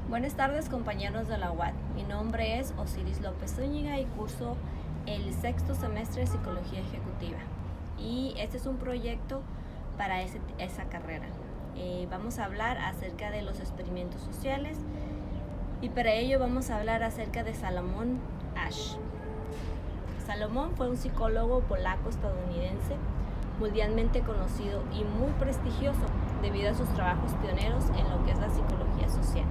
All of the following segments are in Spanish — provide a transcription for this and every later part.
Buenas tardes, compañeros de la UAT. Mi nombre es Osiris López Zúñiga y curso el sexto semestre de Psicología Ejecutiva. Y este es un proyecto para esa carrera. Vamos a hablar acerca de los experimentos sociales y para ello vamos a hablar acerca de Salomon Asch. Salomon fue un psicólogo polaco-estadounidense mundialmente conocido y muy prestigioso debido a sus trabajos pioneros en lo que es la psicología social.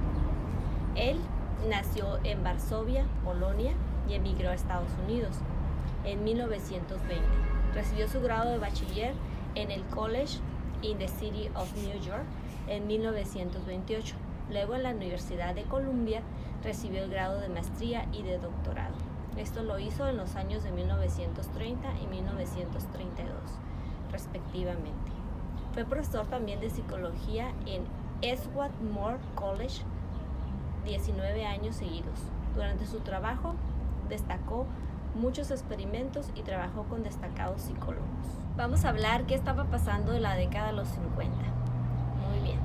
Él nació en Varsovia, Polonia, y emigró a Estados Unidos en 1920. Recibió su grado de bachiller en el College in the City of New York en 1928. Luego en la Universidad de Columbia recibió el grado de maestría y de doctorado. Esto lo hizo en los años de 1930 y 1932, respectivamente. Fue profesor también de psicología en Swarthmore College 19 años seguidos. Durante su trabajo destacó muchos experimentos y trabajó con destacados psicólogos. Vamos a hablar qué estaba pasando en la década de los 50. Muy bien.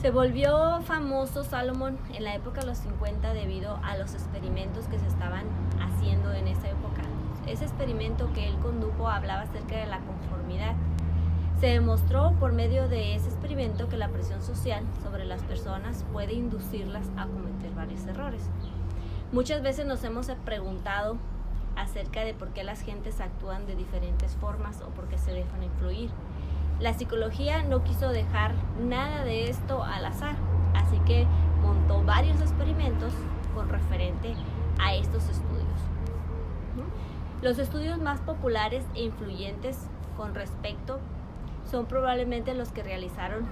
Se volvió famoso Salomon en la época de los 50 debido a los experimentos que se estaban haciendo en esa época. Ese experimento que él condujo hablaba acerca de la conformidad. Se demostró por medio de ese experimento que la presión social sobre las personas puede inducirlas a cometer varios errores. Muchas veces nos hemos preguntado acerca de por qué las gentes actúan de diferentes formas o por qué se dejan influir. La psicología no quiso dejar nada de esto al azar, así que montó varios experimentos con referente a estos estudios. Los estudios más populares e influyentes con respecto son probablemente los que realizaron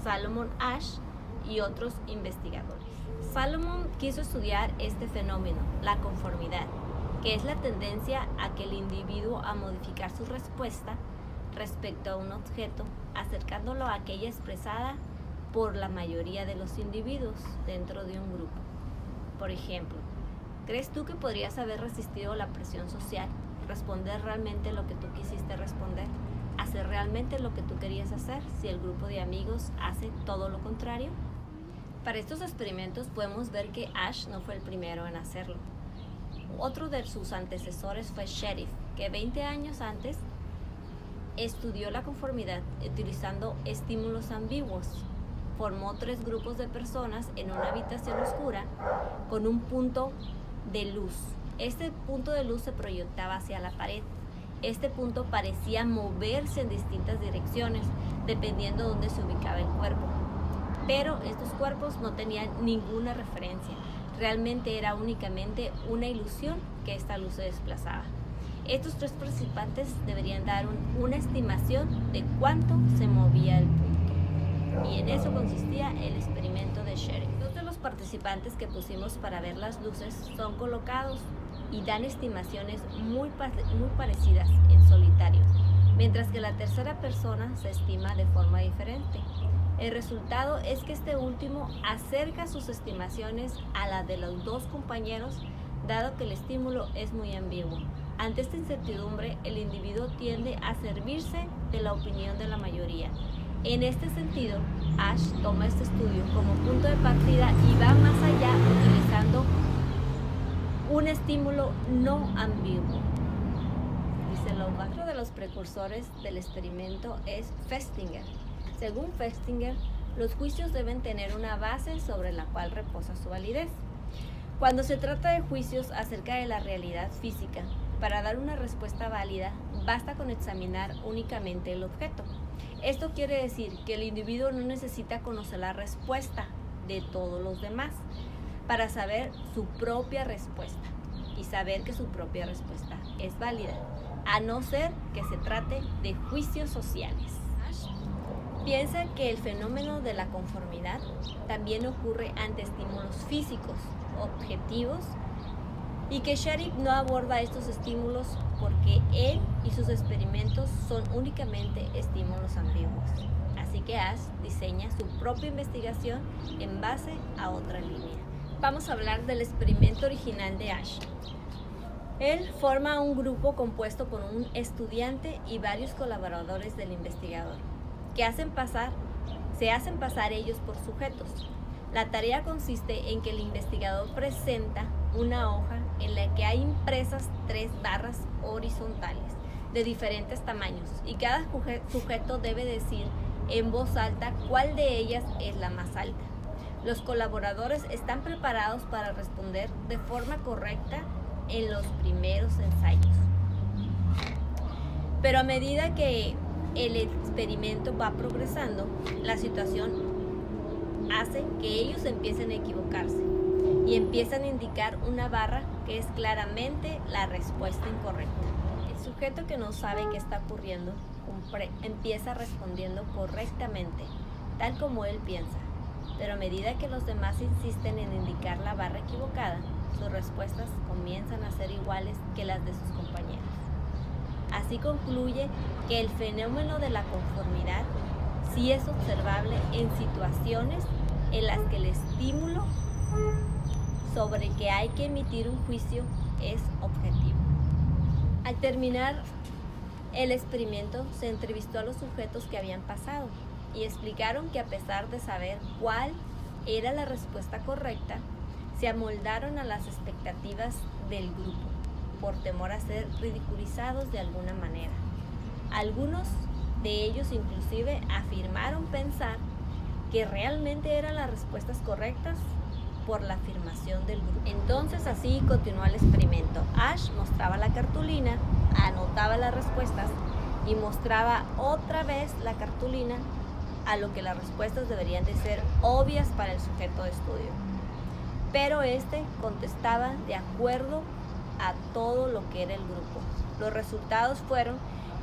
Salomon Asch y otros investigadores. Salomon quiso estudiar este fenómeno, la conformidad, que es la tendencia a que el individuo a modificar su respuesta respecto a un objeto, acercándolo a aquella expresada por la mayoría de los individuos dentro de un grupo. Por ejemplo, ¿crees tú que podrías haber resistido la presión social, responder realmente lo que tú quisiste responder? ¿Hacer realmente lo que tú querías hacer si el grupo de amigos hace todo lo contrario? Para estos experimentos podemos ver que Asch no fue el primero en hacerlo. Otro de sus antecesores fue Sheriff, que 20 años antes estudió la conformidad utilizando estímulos ambiguos. Formó 3 grupos de personas en una habitación oscura con un punto de luz. Este punto de luz se proyectaba hacia la pared. Este punto parecía moverse en distintas direcciones, dependiendo de dónde se ubicaba el cuerpo. Pero estos cuerpos no tenían ninguna referencia. Realmente era únicamente una ilusión que esta luz se desplazaba. Estos 3 participantes deberían dar una estimación de cuánto se movía el punto. Y en eso consistía el experimento de Sheriff. 2 de los participantes que pusimos para ver las luces son colocados y dan estimaciones muy parecidas en solitario, mientras que la tercera persona se estima de forma diferente. El resultado es que este último acerca sus estimaciones a la de los 2 compañeros, dado que el estímulo es muy ambiguo. Ante esta incertidumbre, el individuo tiende a servirse de la opinión de la mayoría. En este sentido, Asch toma este estudio como punto de partida y va más allá utilizando un estímulo no ambiguo. Dice Lombard. Otro de los precursores del experimento es Festinger. Según Festinger, los juicios deben tener una base sobre la cual reposa su validez. Cuando se trata de juicios acerca de la realidad física, para dar una respuesta válida, basta con examinar únicamente el objeto. Esto quiere decir que el individuo no necesita conocer la respuesta de todos los demás para saber su propia respuesta y saber que su propia respuesta es válida, a no ser que se trate de juicios sociales. Piensa que el fenómeno de la conformidad también ocurre ante estímulos físicos, objetivos, y que Sheriff no aborda estos estímulos porque él y sus experimentos son únicamente estímulos ambiguos. Así que Asch diseña su propia investigación en base a otra línea. Vamos a hablar del experimento original de Asch. Él forma un grupo compuesto por un estudiante y varios colaboradores del investigador, que se hacen pasar ellos por sujetos. La tarea consiste en que el investigador presenta una hoja en la que hay impresas 3 barras horizontales de diferentes tamaños y cada sujeto debe decir en voz alta cuál de ellas es la más alta. Los colaboradores están preparados para responder de forma correcta en los primeros ensayos. Pero a medida que el experimento va progresando, la situación hace que ellos empiecen a equivocarse y empiezan a indicar una barra que es claramente la respuesta incorrecta. El sujeto que no sabe qué está ocurriendo empieza respondiendo correctamente, tal como él piensa, pero a medida que los demás insisten en indicar la barra equivocada, sus respuestas comienzan a ser iguales que las de sus compañeros. Así concluye que el fenómeno de la conformidad sí es observable en situaciones en las que el estímulo sobre que hay que emitir un juicio es objetivo. Al terminar el experimento, se entrevistó a los sujetos que habían pasado y explicaron que a pesar de saber cuál era la respuesta correcta, se amoldaron a las expectativas del grupo por temor a ser ridiculizados de alguna manera. Algunos de ellos inclusive afirmaron pensar que realmente eran las respuestas correctas por la afirmación del grupo. Entonces así continuó el experimento. Ash mostraba la cartulina, anotaba las respuestas y mostraba otra vez la cartulina, a lo que las respuestas deberían de ser obvias para el sujeto de estudio. Pero este contestaba de acuerdo a todo lo que era el grupo. Los resultados fueron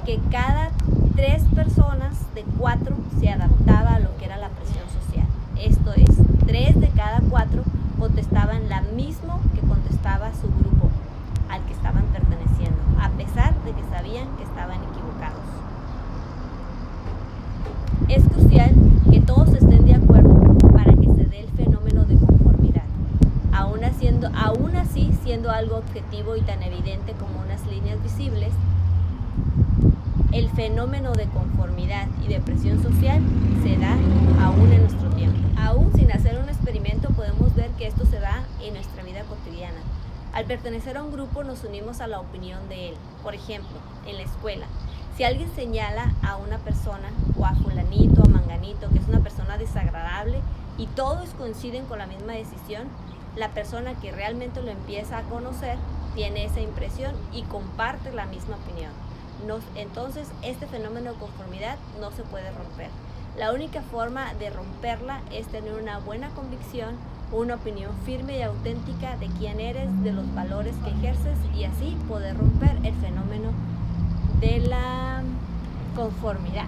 que cada 3 personas de 4 se adaptaba a lo que era la presión social. Esto es, 3 de cada 4 contestaban la misma que contestaba su grupo al que estaban perteneciendo, a pesar de que sabían que estaban equivocados. Es crucial que todos estén de acuerdo para que se dé el fenómeno de conformidad, aún así siendo algo objetivo y tan evidente como unas líneas visibles. El fenómeno de conformidad y de presión social se da aún en nuestro tiempo. Aún sin hacer un experimento podemos ver que esto se da en nuestra vida cotidiana. Al pertenecer a un grupo nos unimos a la opinión de él. Por ejemplo, en la escuela, si alguien señala a una persona o a fulanito, a manganito, que es una persona desagradable y todos coinciden con la misma decisión, la persona que realmente lo empieza a conocer tiene esa impresión y comparte la misma opinión. Entonces, este fenómeno de conformidad no se puede romper. La única forma de romperla es tener una buena convicción, una opinión firme y auténtica de quién eres, de los valores que ejerces, y así poder romper el fenómeno de la conformidad.